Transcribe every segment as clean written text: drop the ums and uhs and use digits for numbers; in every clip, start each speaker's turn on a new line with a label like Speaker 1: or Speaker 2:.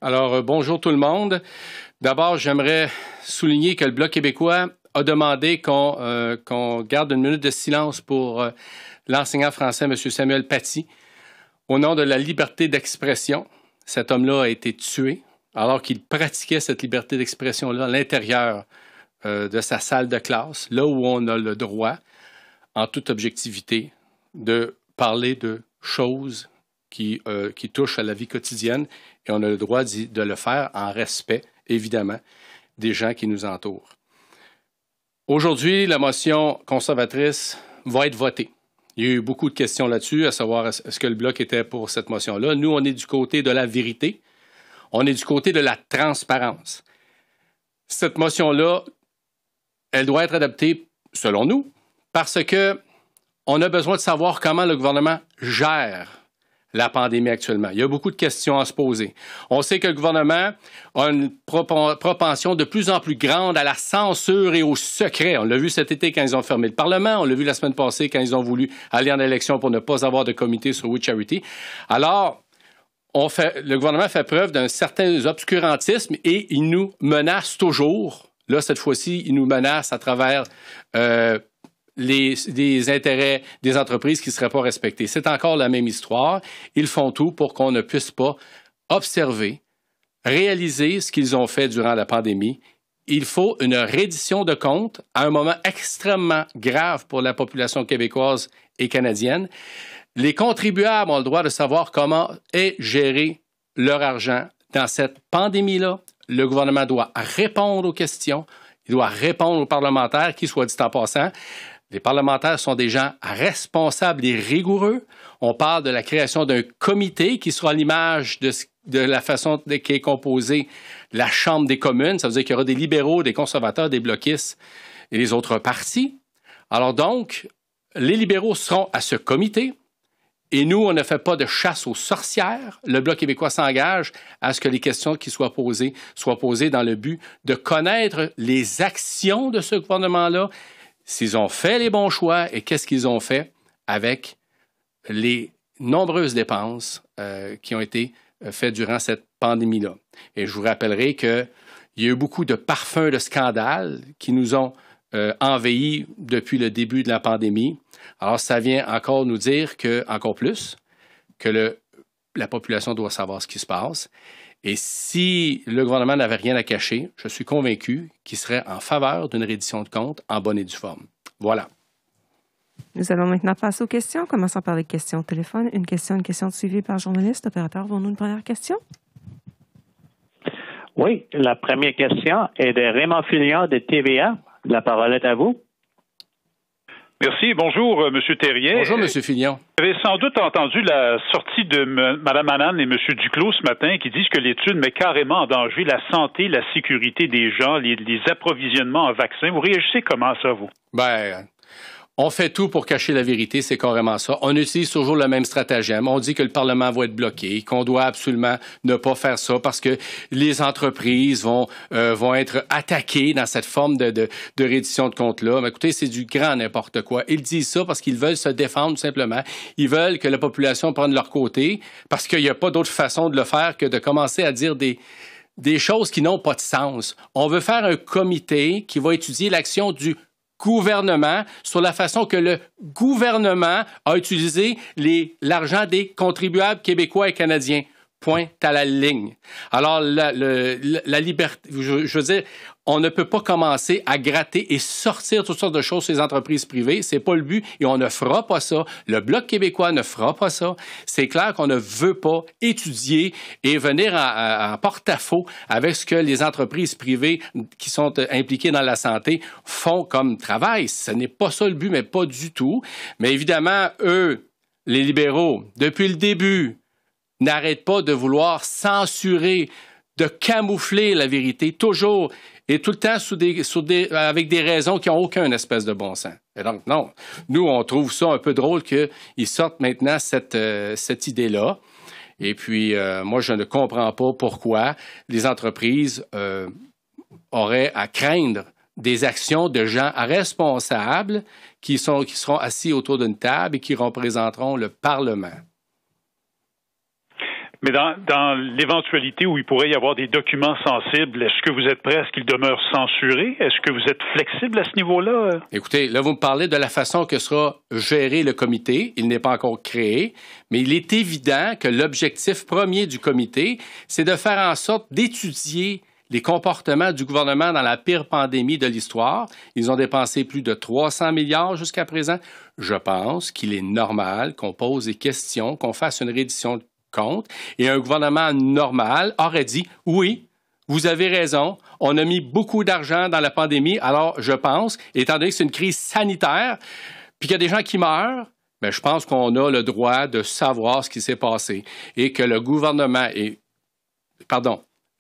Speaker 1: Alors, bonjour tout le monde. D'abord, j'aimerais souligner que le Bloc québécois a demandé qu'on garde une minute de silence pour l'enseignant français, M. Samuel Paty, au nom de la liberté d'expression. Cet homme-là a été tué alors qu'il pratiquait cette liberté d'expression-là à l'intérieur de sa salle de classe, là où on a le droit, en toute objectivité, de parler de choses qui touchent à la vie quotidienne, et on a le droit de le faire en respect, évidemment, des gens qui nous entourent. Aujourd'hui, la motion conservatrice va être votée. Il y a eu beaucoup de questions là-dessus, à savoir est-ce que le Bloc était pour cette motion-là. Nous, on est du côté de la vérité. On est du côté de la transparence. Cette motion-là, elle doit être adoptée, selon nous, parce qu'on a besoin de savoir comment le gouvernement gère la pandémie actuellement. Il y a beaucoup de questions à se poser. On sait que le gouvernement a une propension de plus en plus grande à la censure et au secret. On l'a vu cet été quand ils ont fermé le Parlement. On l'a vu la semaine passée quand ils ont voulu aller en élection pour ne pas avoir de comité sur We Charity. Alors, le gouvernement fait preuve d'un certain obscurantisme et il nous menace toujours. Là, cette fois-ci, il nous menace à travers les intérêts des entreprises qui ne seraient pas respectés. C'est encore la même histoire. Ils font tout pour qu'on ne puisse pas observer, réaliser ce qu'ils ont fait durant la pandémie. Il faut une reddition de comptes à un moment extrêmement grave pour la population québécoise et canadienne. Les contribuables ont le droit de savoir comment est géré leur argent dans cette pandémie-là. Le gouvernement doit répondre aux questions. Il doit répondre aux parlementaires qui, soit dit en passant, les parlementaires sont des gens responsables et rigoureux. On parle de la création d'un comité qui sera à l'image de la façon qu'est composée la Chambre des communes. Ça veut dire qu'il y aura des libéraux, des conservateurs, des bloquistes et les autres partis. Alors donc, les libéraux seront à ce comité. Et nous, on ne fait pas de chasse aux sorcières. Le Bloc québécois s'engage à ce que les questions qui soient posées dans le but de connaître les actions de ce gouvernement-là, s'ils ont fait les bons choix et qu'est-ce qu'ils ont fait avec les nombreuses dépenses qui ont été faites durant cette pandémie-là. Et je vous rappellerai qu'il y a eu beaucoup de parfums de scandales qui nous ont envahis depuis le début de la pandémie. Alors, ça vient encore nous dire encore plus que la population doit savoir ce qui se passe. Et si le gouvernement n'avait rien à cacher, je suis convaincu qu'il serait en faveur d'une reddition de comptes en bonne et due forme. Voilà.
Speaker 2: Nous allons maintenant passer aux questions. Commençons par les questions au téléphone. Une question suivie par journaliste. Opérateur, avons-nous une première question?
Speaker 3: Oui, la première question est de Raymond Fillon de TVA. La parole est à vous.
Speaker 4: Merci. Bonjour, M. Thérien.
Speaker 1: Bonjour, M. Fillon.
Speaker 4: Vous avez sans doute entendu la sortie de Mme Annan et M. Duclos ce matin qui disent que l'étude met carrément en danger la santé, la sécurité des gens, les approvisionnements en vaccins. Vous réagissez comment ça, vous?
Speaker 1: On fait tout pour cacher la vérité, c'est carrément ça. On utilise toujours le même stratagème. On dit que le Parlement va être bloqué, qu'on doit absolument ne pas faire ça parce que les entreprises vont être attaquées dans cette forme de reddition de comptes-là. Mais écoutez, c'est du grand n'importe quoi. Ils disent ça parce qu'ils veulent se défendre tout simplement. Ils veulent que la population prenne leur côté parce qu'il n'y a pas d'autre façon de le faire que de commencer à dire des choses qui n'ont pas de sens. On veut faire un comité qui va étudier l'action du gouvernement sur la façon que le gouvernement a utilisé l'argent des contribuables québécois et canadiens. Point à la ligne. Alors, la liberté, je veux dire, on ne peut pas commencer à gratter et sortir toutes sortes de choses sur les entreprises privées. C'est pas le but et on ne fera pas ça. Le Bloc québécois ne fera pas ça. C'est clair qu'on ne veut pas étudier et venir en porte-à-faux avec ce que les entreprises privées qui sont impliquées dans la santé font comme travail. Ce n'est pas ça le but, mais pas du tout. Mais évidemment, eux, les libéraux, depuis le début, n'arrêtent pas de vouloir censurer, de camoufler la vérité, toujours et tout le temps avec des raisons qui n'ont aucun espèce de bon sens. Et donc, non, nous, on trouve ça un peu drôle qu'ils sortent maintenant cette idée-là. Et puis, moi, je ne comprends pas pourquoi les entreprises auraient à craindre des actions de gens responsables qui seront assis autour d'une table et qui représenteront le Parlement.
Speaker 4: Mais dans l'éventualité où il pourrait y avoir des documents sensibles, est-ce que vous êtes prêt à ce qu'ils demeurent censurés? Est-ce que vous êtes flexible à ce niveau-là?
Speaker 1: Écoutez, là, vous me parlez de la façon que sera géré le comité. Il n'est pas encore créé, mais il est évident que l'objectif premier du comité, c'est de faire en sorte d'étudier les comportements du gouvernement dans la pire pandémie de l'histoire. Ils ont dépensé plus de 300 milliards jusqu'à présent. Je pense qu'il est normal qu'on pose des questions, qu'on fasse une reddition de compte. Et un gouvernement normal aurait dit, oui, vous avez raison, on a mis beaucoup d'argent dans la pandémie. Alors, je pense, étant donné que c'est une crise sanitaire, puis qu'il y a des gens qui meurent, bien, je pense qu'on a le droit de savoir ce qui s'est passé et que le gouvernement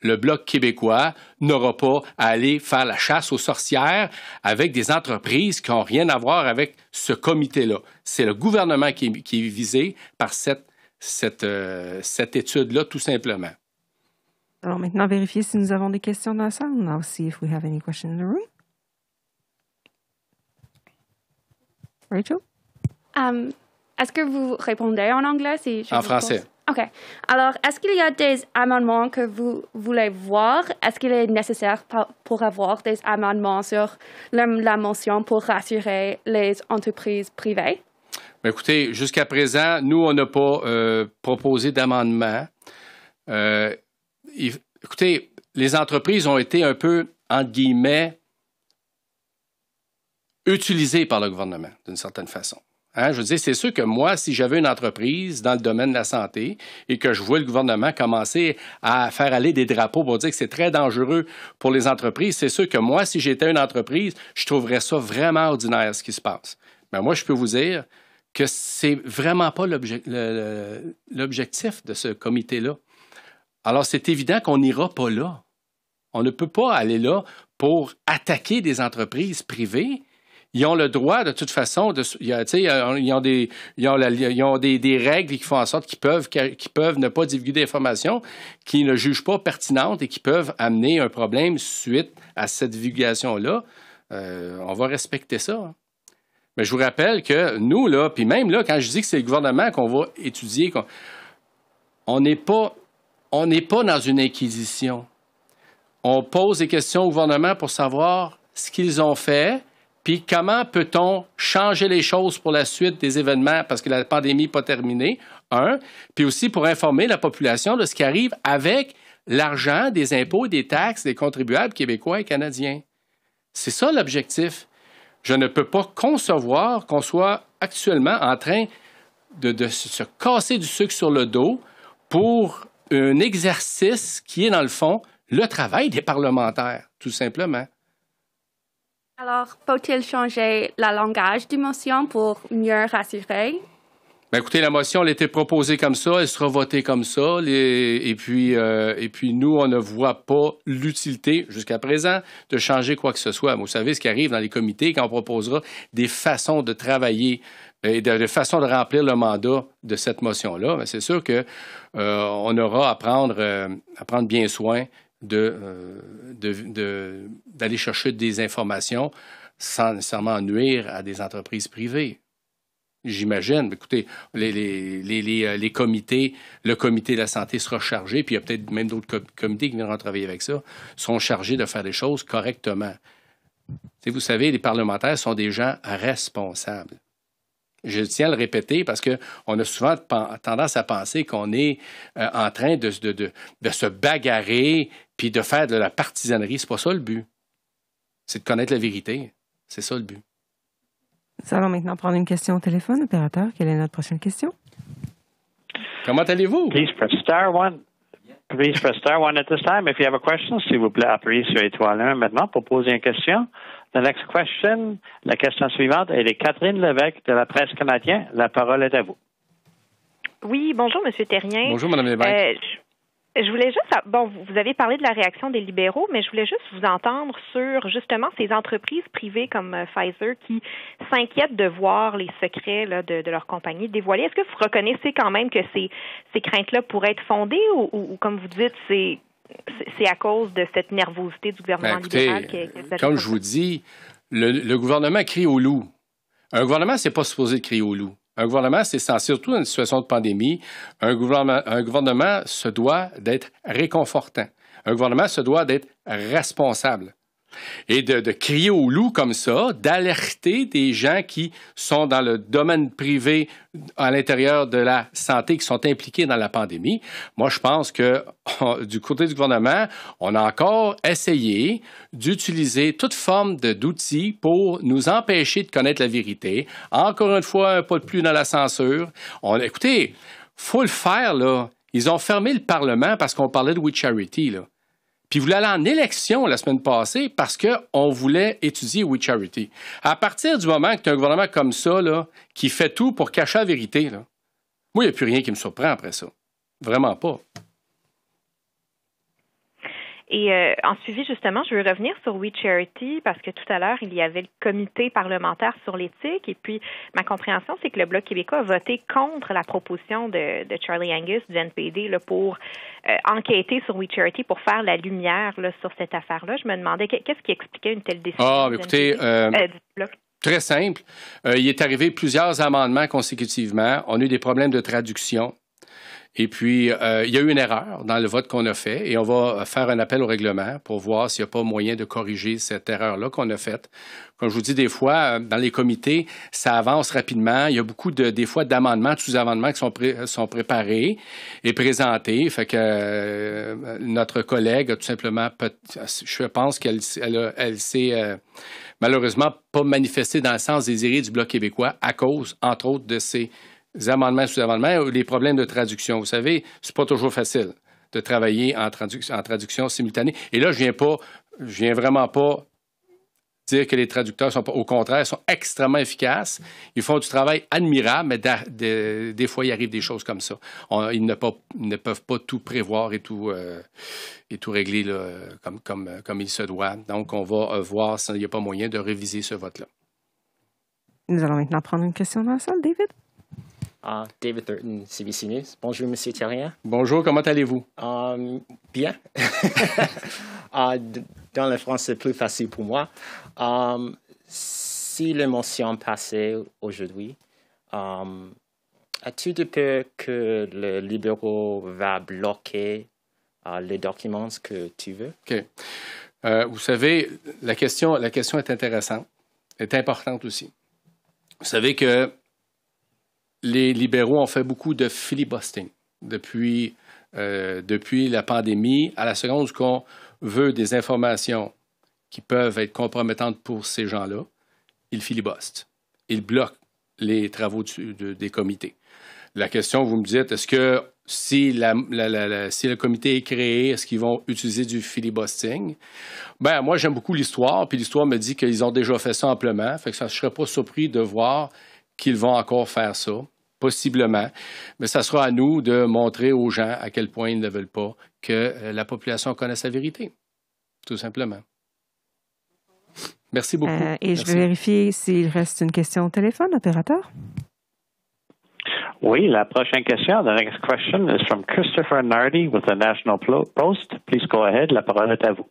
Speaker 1: le Bloc québécois n'aura pas à aller faire la chasse aux sorcières avec des entreprises qui n'ont rien à voir avec ce comité-là. C'est le gouvernement qui est visé par cette étude-là, tout simplement.
Speaker 2: Alors maintenant, vérifier si nous avons des questions dans la salle. Now see if we have any questions in the room. Rachel?
Speaker 5: Est-ce que vous répondez en anglais?
Speaker 1: En français.
Speaker 5: OK. Alors, est-ce qu'il y a des amendements que vous voulez voir? Est-ce qu'il est nécessaire pour avoir des amendements sur la motion pour rassurer les entreprises privées?
Speaker 1: Bien, écoutez, jusqu'à présent, nous, on n'a pas proposé d'amendement. Écoutez, les entreprises ont été un peu, entre guillemets, utilisées par le gouvernement, d'une certaine façon. Hein? Je veux dire, c'est sûr que moi, si j'avais une entreprise dans le domaine de la santé et que je vois le gouvernement commencer à faire aller des drapeaux pour dire que c'est très dangereux pour les entreprises, c'est sûr que moi, si j'étais une entreprise, je trouverais ça vraiment ordinaire, ce qui se passe. Mais moi, je peux vous dire que c'est vraiment pas l'objectif de ce comité-là. Alors, c'est évident qu'on n'ira pas là. On ne peut pas aller là pour attaquer des entreprises privées. Ils ont le droit, de toute façon, ils ont des règles qui font en sorte qu'ils peuvent ne pas divulguer d'informations qui ne jugent pas pertinentes et qui peuvent amener un problème suite à cette divulgation-là. On va respecter ça. Hein. Mais je vous rappelle que nous, là, puis même là, quand je dis que c'est le gouvernement qu'on va étudier, on n'est pas dans une inquisition. On pose des questions au gouvernement pour savoir ce qu'ils ont fait, puis comment peut-on changer les choses pour la suite des événements, parce que la pandémie n'est pas terminée, puis aussi pour informer la population de ce qui arrive avec l'argent des impôts et des taxes des contribuables québécois et canadiens. C'est ça l'objectif. Je ne peux pas concevoir qu'on soit actuellement en train de se casser du sucre sur le dos pour un exercice qui est, dans le fond, le travail des parlementaires, tout simplement.
Speaker 5: Alors, faut-il changer le langage du motion pour mieux rassurer?
Speaker 1: Bien, écoutez, la motion elle a été proposée comme ça, elle sera votée comme ça, et puis nous, on ne voit pas l'utilité, jusqu'à présent, de changer quoi que ce soit. Vous savez ce qui arrive dans les comités quand on proposera des façons de travailler et de façon de remplir le mandat de cette motion-là. Bien, c'est sûr qu'on aura à prendre bien soin d'aller chercher des informations sans nécessairement nuire à des entreprises privées. J'imagine. Écoutez, les comités, le comité de la santé sera chargé, puis il y a peut-être même d'autres comités qui viendront travailler avec ça, seront chargés de faire les choses correctement. T'sais, vous savez, les parlementaires sont des gens responsables. Je tiens à le répéter parce qu'on a souvent tendance à penser qu'on est en train de se bagarrer puis de faire de la partisanerie. C'est pas ça le but. C'est de connaître la vérité. C'est ça le but.
Speaker 2: Nous allons maintenant prendre une question au téléphone. Opérateur, quelle est notre prochaine question?
Speaker 1: Comment allez-vous?
Speaker 3: Please press star one. Please press star one at this time. If you have a question, s'il vous plaît, appuyez sur étoile 1 maintenant pour poser une question. The next question, la question suivante, elle est Catherine Lévesque de la Presse canadienne. La parole est à vous.
Speaker 6: Oui, bonjour, M. Terrien.
Speaker 1: Bonjour, Mme Lévesque.
Speaker 6: Je voulais juste, vous avez parlé de la réaction des libéraux, mais je voulais juste vous entendre sur justement ces entreprises privées comme Pfizer qui s'inquiètent de voir les secrets là, de leur compagnie dévoilés. Est-ce que vous reconnaissez quand même que ces craintes-là pourraient être fondées ou comme vous dites, c'est à cause de cette nervosité du gouvernement libéral?
Speaker 1: Comme je vous dis, le gouvernement crie au loup. Un gouvernement, c'est pas supposé crier au loup. Un gouvernement, c'est censé, surtout dans une situation de pandémie, un gouvernement se doit d'être réconfortant. Un gouvernement se doit d'être responsable. Et de crier au loup comme ça, d'alerter des gens qui sont dans le domaine privé à l'intérieur de la santé, qui sont impliqués dans la pandémie. Moi, je pense que du côté du gouvernement, on a encore essayé d'utiliser toute forme d'outils pour nous empêcher de connaître la vérité. Encore une fois, un pas de plus dans la censure. Écoutez, faut le faire, là. Ils ont fermé le Parlement parce qu'on parlait de We Charity, là. Puis vous voulez aller en élection la semaine passée parce qu'on voulait étudier We Charity. À partir du moment que tu as un gouvernement comme ça, là, qui fait tout pour cacher la vérité, là, moi, il n'y a plus rien qui me surprend après ça. Vraiment pas.
Speaker 6: Et en suivi, justement, je veux revenir sur We Charity parce que tout à l'heure, il y avait le comité parlementaire sur l'éthique. Et puis, ma compréhension, c'est que le Bloc québécois a voté contre la proposition de Charlie Angus du NPD là, pour enquêter sur We Charity pour faire la lumière là, sur cette affaire-là. Je me demandais qu'est-ce qui expliquait une telle décision
Speaker 1: écoutez,
Speaker 6: du Bloc.
Speaker 1: Très simple. Il est arrivé plusieurs amendements consécutivement. On a eu des problèmes de traduction. Et puis, il y a eu une erreur dans le vote qu'on a fait et on va faire un appel au règlement pour voir s'il n'y a pas moyen de corriger cette erreur-là qu'on a faite. Comme je vous dis, des fois, dans les comités, ça avance rapidement. Il y a beaucoup, des fois, d'amendements, de sous-amendements qui sont préparés et présentés. Fait que notre collègue a tout simplement, je pense qu'elle s'est malheureusement pas manifestée dans le sens désiré du Bloc québécois à cause, entre autres, de ces amendements, sous-amendements, ou les problèmes de traduction. Vous savez, c'est pas toujours facile de travailler en traduction simultanée. Et là, je viens vraiment pas dire que les traducteurs sont pas, au contraire, sont extrêmement efficaces. Ils font du travail admirable, mais des fois, il arrive des choses comme ça. Ils ne peuvent pas tout prévoir et tout régler là, comme il se doit. Donc, on va voir s'il n'y a pas moyen de réviser ce vote-là.
Speaker 2: Nous allons maintenant prendre une question dans la salle. David?
Speaker 7: David Thurton, CBC News. Bonjour, M. Thérien.
Speaker 1: Bonjour, comment allez-vous?
Speaker 7: Bien. Dans le français, c'est plus facile pour moi. Si l'émotion passait aujourd'hui, as-tu de peur que le libéraux va bloquer les documents que tu veux?
Speaker 1: OK. Vous savez, la question est intéressante, est importante aussi. Vous savez que les libéraux ont fait beaucoup de filibustering depuis la pandémie. À la seconde où on veut des informations qui peuvent être compromettantes pour ces gens-là, ils filibustent. Ils bloquent les travaux des comités. La question, vous me dites, est-ce que si le comité est créé, est-ce qu'ils vont utiliser du filibustering? Ben, moi, j'aime beaucoup l'histoire, puis l'histoire me dit qu'ils ont déjà fait ça amplement. Fait que je ne serais pas surpris de voir qu'ils vont encore faire ça, possiblement. Mais ça sera à nous de montrer aux gens à quel point ils ne veulent pas que la population connaisse la vérité, tout simplement. Merci beaucoup.
Speaker 2: Et je vais vérifier s'il reste une question au téléphone, opérateur.
Speaker 3: Oui, la prochaine question, the next question is from Christopher Nardi with the National Post. Please go ahead, la parole est à vous.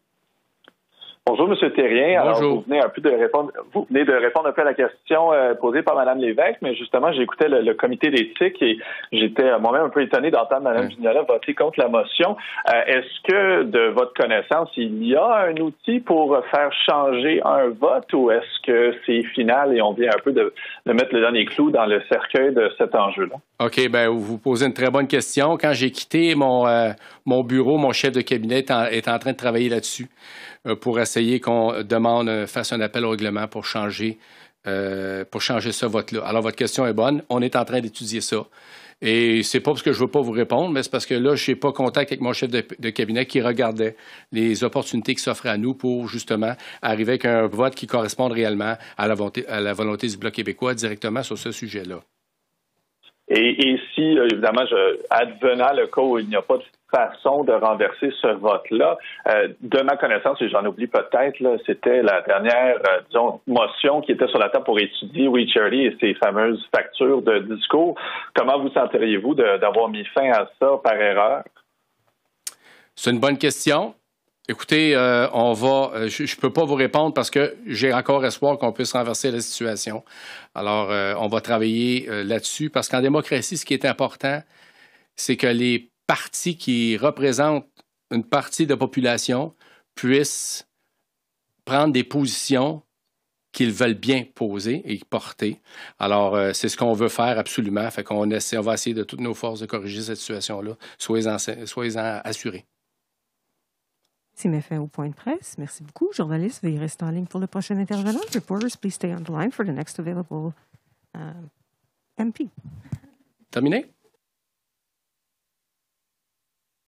Speaker 8: Bonjour, M. Thérien.
Speaker 1: Bonjour.
Speaker 8: Alors, vous venez de répondre un peu à la question posée par Mme Lévesque, mais justement, j'écoutais le comité d'éthique et j'étais moi-même un peu étonné d'entendre Mme Gignola voter contre la motion. Est-ce que, de votre connaissance, il y a un outil pour faire changer un vote ou est-ce que c'est final et on vient un peu de mettre le dernier clou dans le cercueil de cet enjeu-là? OK,
Speaker 1: bien, vous posez une très bonne question. Quand j'ai quitté mon bureau, mon chef de cabinet est en train de travailler là-dessus pour essayer qu'on fasse un appel au règlement pour changer ce vote-là. Alors, votre question est bonne. On est en train d'étudier ça. Et c'est pas parce que je veux pas vous répondre, mais c'est parce que là, je n'ai pas contact avec mon chef de cabinet qui regardait les opportunités qui s'offraient à nous pour, justement, arriver avec un vote qui corresponde réellement à la volonté du Bloc québécois directement sur ce sujet-là.
Speaker 8: Et si, évidemment, advenant le cas où il n'y a pas de façon de renverser ce vote-là, de ma connaissance, et j'en oublie peut-être, là, c'était la dernière, motion qui était sur la table pour étudier We Charity et ses fameuses factures de discours. Comment vous sentiriez-vous d'avoir mis fin à ça par erreur?
Speaker 1: C'est une bonne question. Écoutez, je ne peux pas vous répondre parce que j'ai encore espoir qu'on puisse renverser la situation. Alors, on va travailler là-dessus parce qu'en démocratie, ce qui est important, c'est que les partis qui représentent une partie de la population puissent prendre des positions qu'ils veulent bien poser et porter. Alors, c'est ce qu'on veut faire absolument. Fait qu'on on va essayer de toutes nos forces de corriger cette situation-là. Soyez-en assurés.
Speaker 2: C'est mes fins au point de presse. Merci beaucoup. Journalistes, veuillez rester en ligne pour le prochain intervenant. Reporters, please stay on the line for the next available MP.
Speaker 1: Terminé?